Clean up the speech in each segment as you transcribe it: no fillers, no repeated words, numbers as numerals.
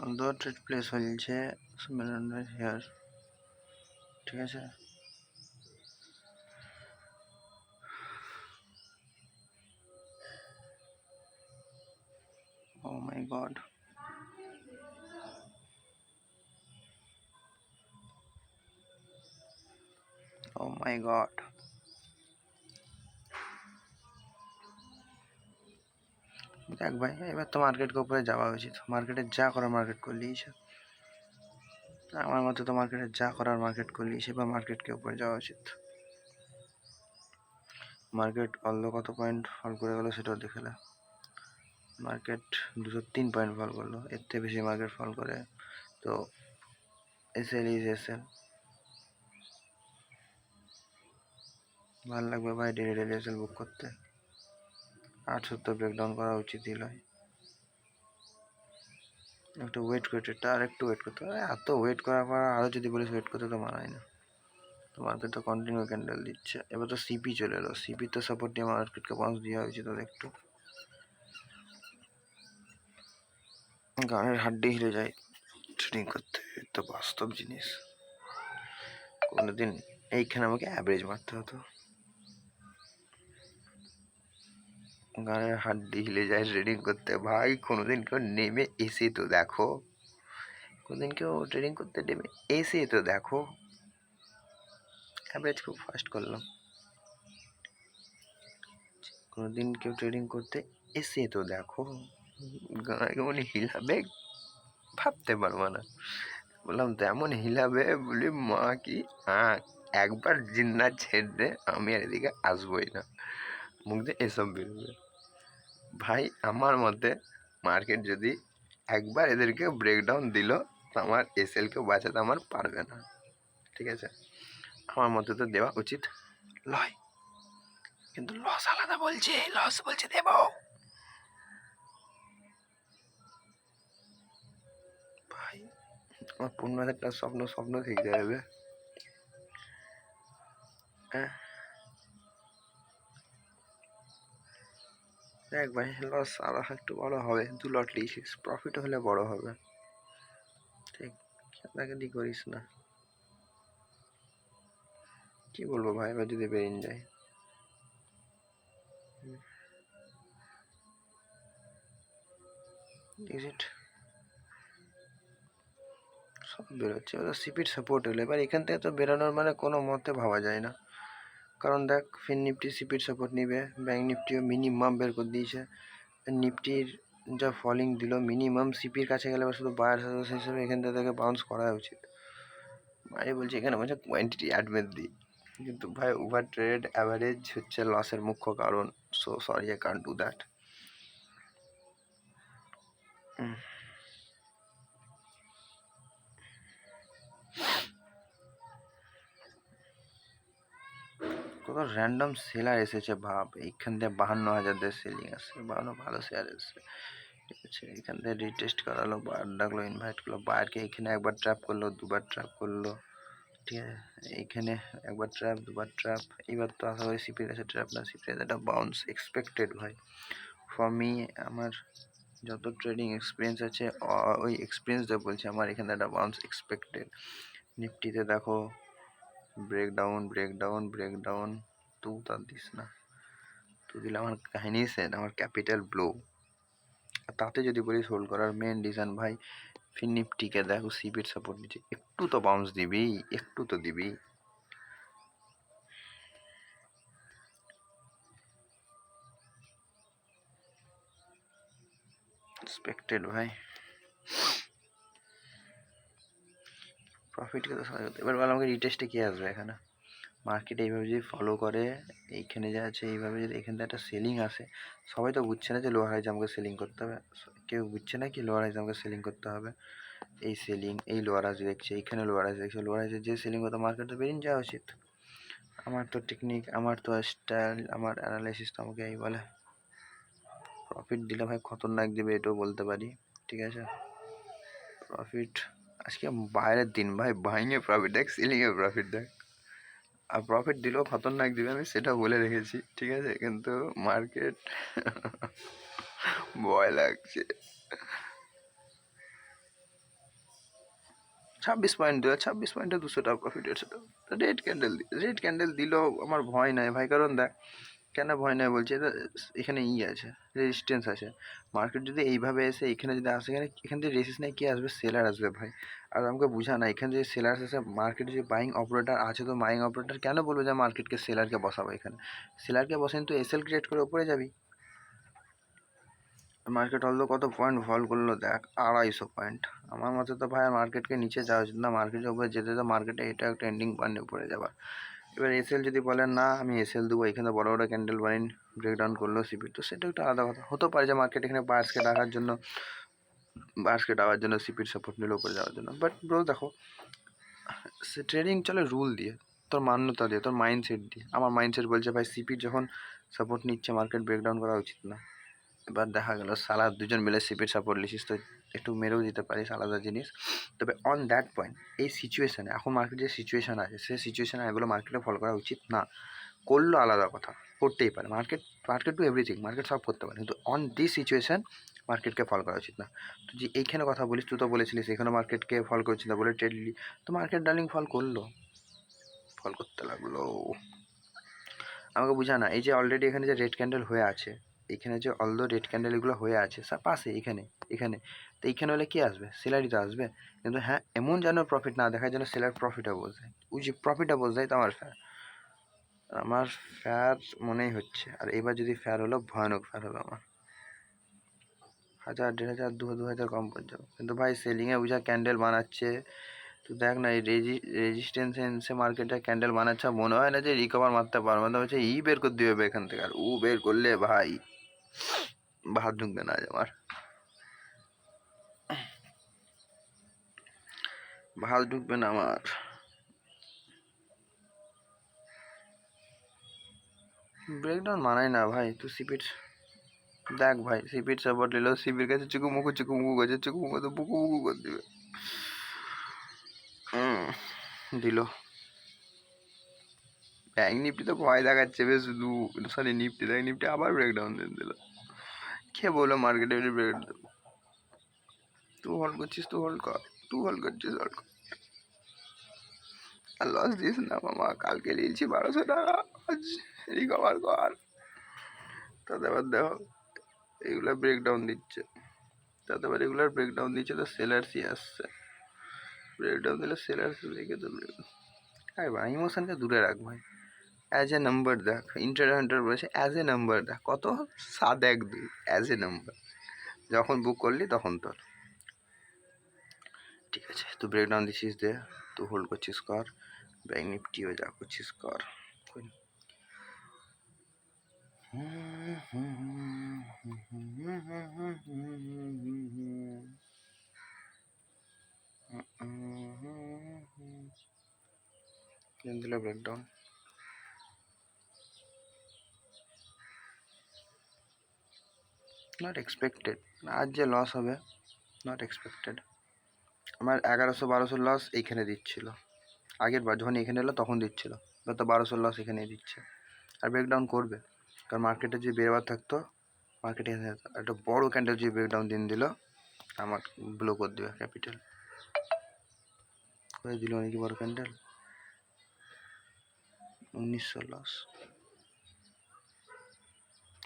অন্ধ trade place হয়েছে hair, ঠিক আছে। ও মাই গড, ও মাই গড। দেখ ভাই, এবার তো মার্কেটকে উপরে যাওয়া উচিত। মার্কেটে যা করার মার্কেট করলেইছে, আমার মতে তো মার্কেটে যা করার মার্কেট করলেইছে, বা মার্কেটকে উপরে যাওয়া উচিত। মার্কেট অল্প কত পয়েন্ট ফল করে গেল সেটাও দেখে না। মার্কেট 203 পয়েন্ট ফল করলো, এর থেকে বেশি মার্কেট ফল করে তো এসএল ইজ এসএল। ভালো লাগবে ভাই ডেলি ডেলি এসএল বুক করতে। 870 ব্রেকডাউন করা উচিতই নয়। একটু ওয়েট করতে, আর একটু ওয়েট করতে হবে। এত ওয়েট করার পর আরও যদি বলিস ওয়েট করতে, তো মানায় না। তো মার্কেট তো কন্টিনিউ ক্যান্ডেল দিচ্ছে। এবার তো সিপি চলে এলো, সিপি তো সাপোর্ট নিয়ে মার্কেটকে বাউন্স দেওয়া হয়েছে। তো একটু গানের হাড্ডি হিলে যায় ট্রেডিং করতে, তো বাস্তব জিনিস। কোনোদিন এইখানে আমাকে অ্যাভারেজ মারতে হতো। গানের হাড্ডি হিলে যায় ট্রেডিং করতে। ভাই কোনোদিন কেউ নেমে এসে তো দেখো, কোনোদিন কেউ ট্রেডিং করতে নেমে এসে তো দেখো। অ্যাভারেজ খুব ফাস্ট করলাম। কোনোদিন কেউ ট্রেডিং করতে এসে তো দেখো, কেমন হিলাবে ভাবতে পারবো না। বললাম তেমন হিলাবে বলি মা কি, হ্যাঁ একবার জিন্না ছেড়ে দে, আমি আর এদিকে আসবোই না। মুখ দিয়ে এসব বেরোবে। ভাই আমার মতে মার্কেট যদি একবার এদেরকে ব্রেকডাউন দিল, আমার এসএলকে বাঁচাতে আমার পারবে না, ঠিক আছে। আমার মতে তো দেওয়া উচিত লয়, কিন্তু লস আলাদা বলছে, লস বলছে দেব। ভাই আমার 15,000 টাকার স্বপ্ন থেকে যাবে। হ্যাঁ দেখ ভাই, লস আরো একটু বড় হবে, 2 লট লিয়েছিস, প্রফিট হলে বড় হবে, ঠিক। খেলাখেলি করিস না। কি বলবো ভাই, এবার যদি বেরিয়ে যায়। ইট সব বেরোচ্ছে, ওটা সিপির সাপোর্ট হলো। এবার এখান থেকে তো বেরোনোর মানে কোনো মতে ভাবা যায় না, কারণ দেখ ফিন নিফটি সিপির সাপোর্ট নিবে, ব্যাঙ্ক নিফটিও মিনিমাম বের করে দিয়েছে। নিফটির যা ফলিং দিল, মিনিমাম সিপির কাছে গেলে এবার শুধু বায়ার হিসেবে এখান থেকে বাউন্স করা উচিত। ভাই বলছি এখানে বলছে কোয়ান্টিটি অ্যাডমিট দিই, কিন্তু ভাই ওভার ট্রেড অ্যাভারেজ হচ্ছে লসের মুখ্য কারণ। So sorry, I can't do that. কত র্যান্ডম সেলার এসেছে ভাব, এইখান থেকে 52,000 দিয়ে সেলিং আসছে, ভালো শেয়ার এসছে, ঠিক আছে। এখান থেকে রিটেস্ট করালো, বায়ার ডাকলো, ইনভাইট করলো, বায়ারকে এইখানে একবার ট্র্যাপ করলো, দুবার ট্র্যাপ করলো, ঠিক আছে। এইখানে একবার ট্র্যাপ, দুবার ট্র্যাপ, এবার তো আশা করি সিপির কাছে ট্র্যাপ না, সিপির কাছে একটা বাউন্স এক্সপেক্টেড ভাই। ফর মি, আমার যত ট্রেডিং এক্সপিরিয়েন্স আছে ওই এক্সপিরিয়েন্স দিয়ে বলছি, আমার এখানে একটা বাউন্স এক্সপেক্টেড। নিফটিতে দেখো ব্রেকডাউন ব্রেকডাউন ব্রেকডাউন, তু তার দিস না, তু দিলে আমার কাহিনী সেট, আমার ক্যাপিটাল ব্লো। তাতে যদি বলিস হোল্ড করার মেন রিজন ভাই, ফিন নিফটিকে দেখো সিপির সাপোর্ট নিচ্ছে, একটু তো বাউন্স দিবি, একটু তো দিবি। এক্সপেক্টেড ভাই, প্রফিটকে তো সবাই, এবার বল আমাকে রিটেস্টে কে আসবে এখানে। মার্কেট এইভাবে যদি ফলো করে, এইখানে যা আছে এইভাবে যদি এখান থেকে একটা সেলিং আসে, সবাই তো বুঝছে না যে লোয়ার হাইজে আমাকে সেলিং করতে হবে, কেউ বুঝছে না কি লোয়ার হাইজে আমাকে সেলিং করতে হবে। এই সেলিং, এই লোয়ার হাইজ দেখছে, এইখানে লোয়ার হাইজ দেখছে, লোয়ার হাইজে যে সেলিং করতে মার্কেটে বেরিয়ে যাওয়া উচিত। আমার তো টেকনিক, আমার তো স্টাইল, আমার অ্যানালাইসিস তো আমাকে এই বলে। প্রফিট দিলে ভাই খতরনাক দেবে, এটাও বলতে পারি, ঠিক আছে। প্রফিট আজকে বাইরের দিন ভাই, বাইংয়ে প্রফিট দেখ, সেলিংয়ে প্রফিট দেখ, আর প্রফিট দিলেও খতরনাক দিবে, আমি সেটা বলে রেখেছি, ঠিক আছে। কিন্তু মার্কেট ভয় লাগছে। 26 পয়েন্ট দিল, 26 পয়েন্টে 200 টাকা প্রফিট হয়েছে। রেড ক্যান্ডেল দিলেও আমার ভয় নাই ভাই, কারণ দেখ কেন ভয় নাই বলছি, এখানে আছে, রেজিস্ট্যান্স আছে। মার্কেট যদি এইভাবে এসে এখানে যদি আসে, এখান থেকে রেজিস্ট্যান্স নেই, কি আসবে? সেলার আসবে ভাই। আর আমাকে বুঝা না, এখানে যদি সেলার আসে, মার্কেটে যে বাইং অপারেটর আছে, তো বাইং অপারেটর কেন বলবো যে মার্কেটকে সেলারকে বসাবো? এখানে সেলারকে বসেন তো এসএল ক্রিয়েট করে উপরে যাবি। মার্কেট অলদো কত পয়েন্ট ফল করলো দেখ, 250 পয়েন্ট। আমার মতে তো ভাই মার্কেটকে নিচে যাওয়া উচিত না, মার্কেটের উপরে যেতে তো মার্কেটে এটা একটা এন্ডিং পয়েন্টে উপরে যাবার। এবার এসএল যদি বলেন না আমি এসএল দেবো, এখানে বড় বড় ক্যান্ডেল বানিয়ে ব্রেকডাউন করলো সিপি, তো সেটা একটা আলাদা কথা। হতে পারে যে মার্কেট এখানে বায়ার্সকে ডাকার জন্য সিপির সাপোর্ট নিল উপরে যাওয়ার জন্য। বাট ব্রো দেখো, সে ট্রেডিং চলে রুল দিয়ে, তোর মান্যতা দিয়ে, তোর মাইন্ডসেট দিয়ে। আমার মাইন্ডসেট বলছে ভাই সিপির যখন সাপোর্ট নিচ্ছে মার্কেট ব্রেকডাউন করা উচিত না। এবার দেখা গেল সালা দুজন মিলে সিপির সাপোর্ট লিছিস, তো একটু মেরেও দিতে পারিস, আলাদা জিনিস। তবে অন দ্যাট পয়েন্ট, এই সিচুয়েশানে এখন মার্কেট যে সিচুয়েশান আছে, সেই সিচুয়েশানে এগুলো মার্কেটে ফলো করা উচিত না। করলো আলাদা কথা, করতেই পারে মার্কেট টু এভরিথিং, মার্কেট সব করতে পারে, কিন্তু অন দিস সিচুয়েশান মার্কেটকে ফলো করা উচিত না। তো যে এইখানে কথা বলিস, তুই তো বলেছিলিস এখানে মার্কেটকে ফল করছিস না বলে ট্রেড নিলি, তো মার্কেট ডার্লিং ফল করতে লাগলো। আমাকে বুঝা না, এই যে অলরেডি এখানে যে রেড ক্যান্ডেল হয়ে আছে, এখানে যে অলদো রেড ক্যান্ডেল এগুলো হয়ে আছে পাশে এখানে তো এইখানে হলে কি আসবে? সেলারই তো আসবে। কিন্তু হ্যাঁ, এমন যেন প্রফিট না দেখায় যেন সেলার প্রফিটে বোঝায়, ওই যে প্রফিটে বোঝায়, তো আমার ফেয়ার মনেই হচ্ছে। আর এবার যদি ফেয়ার হলো, ভয়ানক ফেয়ার হবে আমার, 1000, 1500, 2000 কম পড়ে যাবে। কিন্তু ভাই সেলিংয়ে বুঝা ক্যান্ডেল বানাচ্ছে, তো দেখ না এই রেজিস্ট্যান্সে মার্কেটে ক্যান্ডেল বানাচ্ছে, মনে হয় না যে রিকভার মারতে পারবে, মানে হচ্ছে বের করে দিবে এখান থেকে, আর বের করলে ভাই ভাত ঢুকবে না আজ আমার, ভাত ঢুকবে না আমার। ব্রেকডাউন মানায় না ভাই, তুই সিপির দেখ ভাই, সিপির সাপোর্ট নিল, সিপির কাছে চুকুমুকু করছে, চুকুমুকু তো বুকু করে দিবে। দিল ব্যাঙ্ক নিফটি তো ভয় দেখাচ্ছে বেশ শুধু, সরি নিফটি, দেখ নিফটি আবার ব্রেকডাউন দিয়ে দিল। কে বললো মার্কেটে ব্রেকডাউন? তুই হোল্ড করছিস, তুই হোল্ড কর, তুই হোল্ড করছিস, হোল্ড কর, আর লস দিস না মামা। কালকে নিয়েছি 1200 টাকা, আজ রিকভার কর। তাতে আবার দেখো এগুলো ব্রেকডাউন দিচ্ছে, তো সেলার্সই আসছে। ব্রেকডাউন দিলে সেলার্স দেখে তো আরে ভাই ইমোশনকে দূরে রাখ ভাই, অ্যাজ এ নাম্বার দেখ। ইন্টারনেটার বলেছে অ্যাজ এ নাম্বার দেখ, কত 712, অ্যাজ এ নাম্বার, যখন বুক করলি তখন তোর ঠিক আছে। তুই ব্রেকডাউন দিচ্ছিস দে, তুই হোল্ড করছিস কর, ব্যাঙ্ক নিফটিও যা করছিস কর। দিল ব্রেকডাউন, নট এক্সপেক্টেড। আজ যে লস হবে, নট এক্সপেক্টেড। আমার 1100-1200 লস এইখানে দিচ্ছিল, আগের বার যখন এখানে এলো তখন দিচ্ছিল, এবার তো 1200 লস এখানেই দিচ্ছে। আর ব্রেকডাউন করবে, কারণ মার্কেটে যে বেরোবার থাকতো, মার্কেটে একটা বড় ক্যান্ডেল যে ব্রেকডাউন দিল, আমার ব্লো করে দেবে ক্যাপিটাল। করে দিল নাকি বড় ক্যান্ডেল, 1900 লস,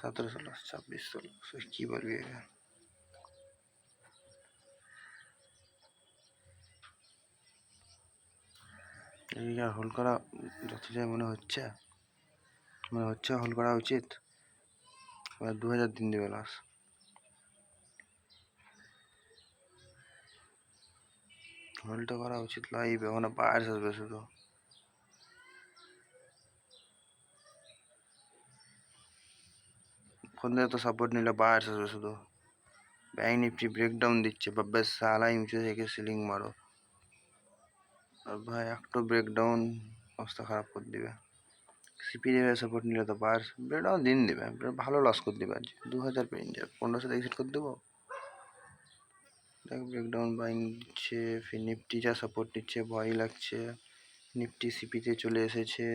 1700 লস, 2600 লস, কি বলবি এখানে? এদিকে আর হোল্ড করা যত যায় মনে হচ্ছে হোল্ড করা উচিত। এবার 2000 দিন দেবে লস, হোল্ডটা করা উচিত লাইভ, ওখানে বায়ার্স আসবে শুধু। কোন দিকে তো সাপোর্ট নিলে বায়ার্স আসবে শুধু। ব্যাঙ্ক নিফটি ব্রেকডাউন দিচ্ছে, বাব্বে সালা ইমচে থেকে সিলিং মারো। আর ভাই একটু ব্রেকডাউন অবস্থা খারাপ করে দিবে। সিপি দেবে সাপোর্ট নিলে তো বায়ার্স ব্রেকডাউন দিন দেবে, ভালো লস করে দেবে। আজ 2000 পেয়ে যাবে, 1500 এক্সিট করে দেবো। দেখ ব্রেকডাউন বাইং দিচ্ছে, ফির নিফটি যা সাপোর্ট নিচ্ছে ভয় লাগছে, নিফটি সিপিতে চলে এসেছে।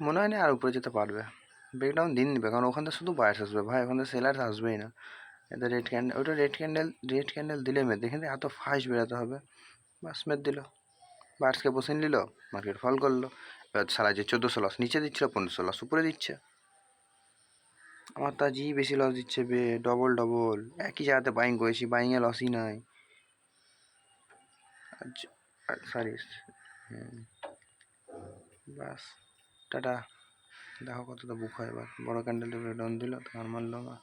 মনে হয় না আর উপরে যেতে পারবে। ব্রেকডাউন দিন দিবে, কারণ ওখান থেকে শুধু বায়ার্স আসবে ভাই, ওখান থেকে সেলার্স আসবেই না। এদের রেড ক্যান্ডেল, ওটা রেড ক্যান্ডেল দিলে মেদ দেখেন এত ফাস্ট বেরোতে হবে, বাস মেদ দিল, বায়ার্সকে বসে নিল, মার্কেট ফল করলো। এবার সারা যে 1400 লস নিচে দিচ্ছিল, 1500 লস উপরে দিচ্ছে, আমার তো আজই বেশি লস দিচ্ছে বে, ডবল ডবল। একই জায়গাতে বাইং করেছি, বাইংয়ে লসই নাই আজ। সরি, বাস টাটা। দেখো কতটা বুক হয় এবার, বড় ক্যান্ডেলটা ব্রেকডাউন দিল, তখন মারলো না।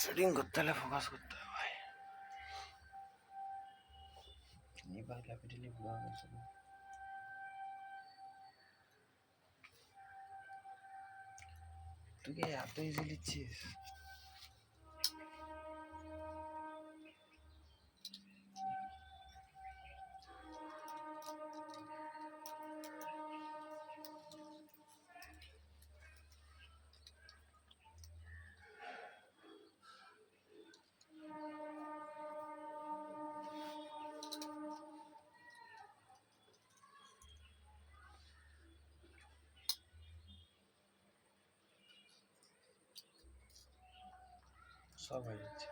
ট্রেডিং করতে হলে ফোকাস করতে হবে ভাই। নেপাল ক্যাপিটালি পুরো গেছে। তুই কি এত ইজি লিখছিস? সব হয়ে যাচ্ছে।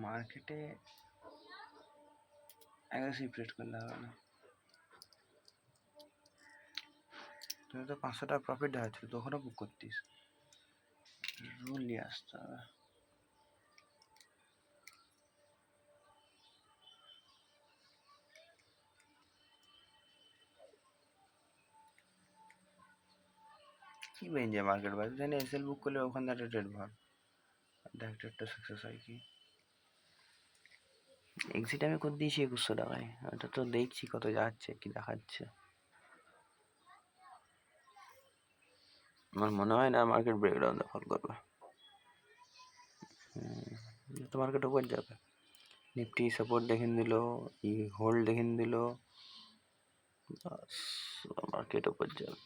মার্কেটে অ্যাগ্রেসিভ ট্রেড করলে হবে না। তুমি তো 500 টাকা প্রফিট দেখাচ্ছিল, তখনও বুক করতিস, রুল নিয়ে আসতে হবে। কি বেঞ্জে মার্কেট ভাই, জানি এসএল বুক করলে ওখান থেকে একটা ট্রেড ভাগ, দেখ ট্রেডটা সাকসেস হয় কি। এক্সিট আমি করে দিয়েছি 2100 টাকায়, ওটা তো দেখছি কত যাচ্ছে কি দেখাচ্ছে। আমার মনে হয় না মার্কেট ব্রেকডাউন দখল করবে, তো মার্কেট উপর যাবে। নিফটি সাপোর্ট দেখিয়ে দিল, ই হোল্ড দেখিয়ে দিল, বাস মার্কেট উপর যাবে।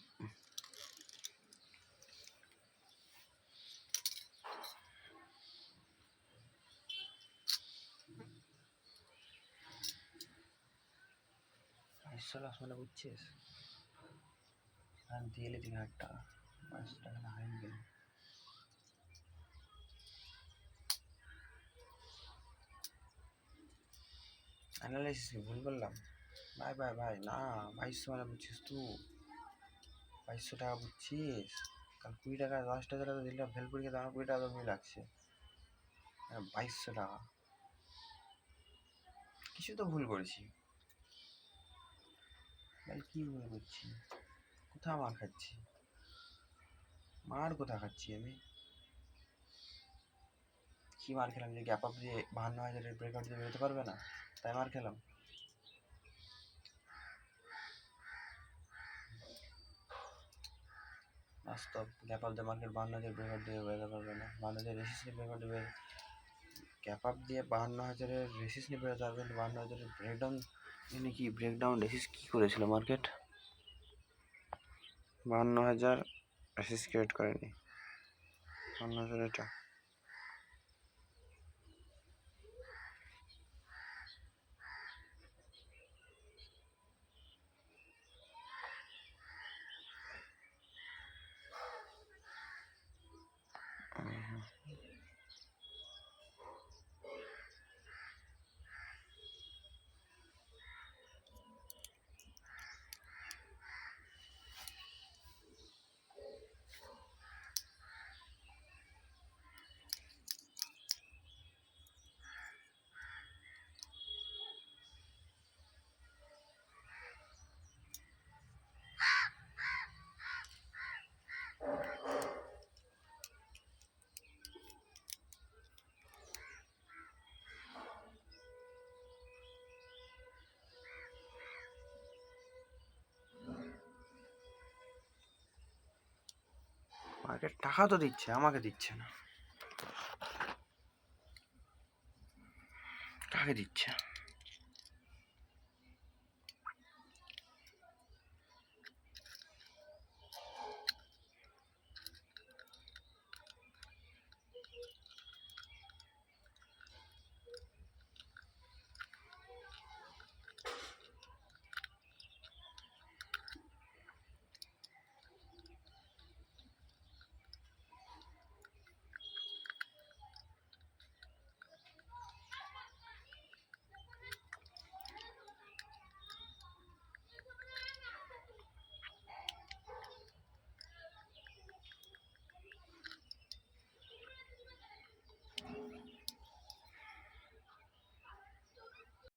লস মানে বুঝছিস, দিয়ে এলে 3000 টাকা, 500 টাকা না হারিয়ে গেল। অ্যানালাইসিস ভুল করলাম ভাই ভাই ভাই, না 2200 মানে বুঝছিস তুই, 2200 টাকা বুঝছিস, কাল 20 টাকা 10টা টাকা তো দিলাম ফেল করে, আমার 20 টাকা তো লাগছে, 2200 টাকা। কিছু তো ভুল করেছি ভাই, কি ভুল করছি, কোথাও মার খাচ্ছি, মার কোথা খাচ্ছি আমি, কি মার খেলাম যে গ্যাপ আপ দিয়ে 52,000-এর ব্রেকআউট দিয়ে বেরোতে পারবে না, তাই মার খেলাম। বাস্তব গ্যাপ আপ দিয়ে মার্কেট 52,000 ব্রেকআউট দিয়ে বেরোতে পারবে না, 52,000 রেসিস্ট ব্রেকআউট দিয়ে গ্যাপ আপ দিয়ে 52,000-এর রেসিস্ট নিয়ে বেরোতে পারবে না, 52,000-এর ব্রেকডাউন। এখানে কি ব্রেকডাউন রেসিস্ট কী করেছিল মার্কেট, 52,000 রেসিস্ট ক্রিয়েট করেনি, 52,000 এটা টাকা তো দিচ্ছে, আমাকে দিচ্ছে না। কাকে দিচ্ছে?